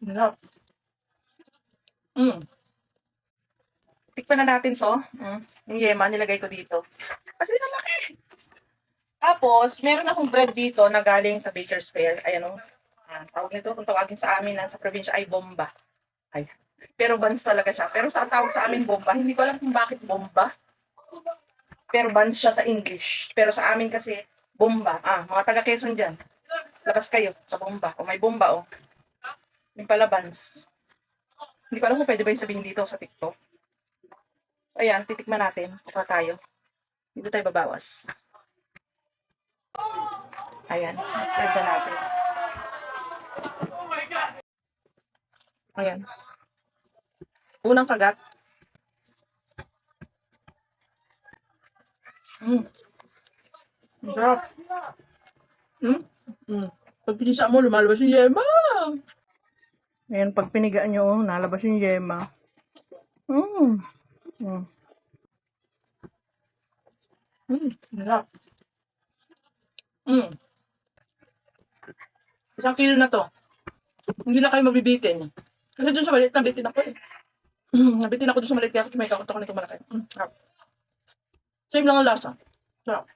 Sarap. Mm. Tikman na natin to. Yung yema, nilagay ko dito. Kasi nalaki. Tapos, meron akong bread dito na galing sa Baker's Fair. Ayan o. Tawag nito, kung tawagin sa amin sa probinsya ay bomba. Ay. Pero buns talaga siya. Pero sa tawag sa amin bomba, hindi ko alam kung bakit bomba. Pero buns siya sa English. Pero sa amin kasi, bomba. Mga taga Quezon dyan. Labas kayo sa bomba. O may bomba o. Yung pala buns. Hindi ko alam kung pwede ba yung sabihin dito sa TikTok. Ayan, titikman natin. Kuha tayo. Dito tayo babawas. Ayan, spread na natin. Ayan. Unang kagat. Sarap. Pag pinisa mo, lumalabas yung yema. Ayan, pag pinigaan nyo, nalabas yung yema. Sarap. Isang kilo na to. Hindi na kayo mabibitin. Kasi dun sa maliit, nabitin ako eh. Nabitin ako dun sa maliit, kaya may kakot ako nito malaki. Sarap. Same lang ang lasa. Sarap.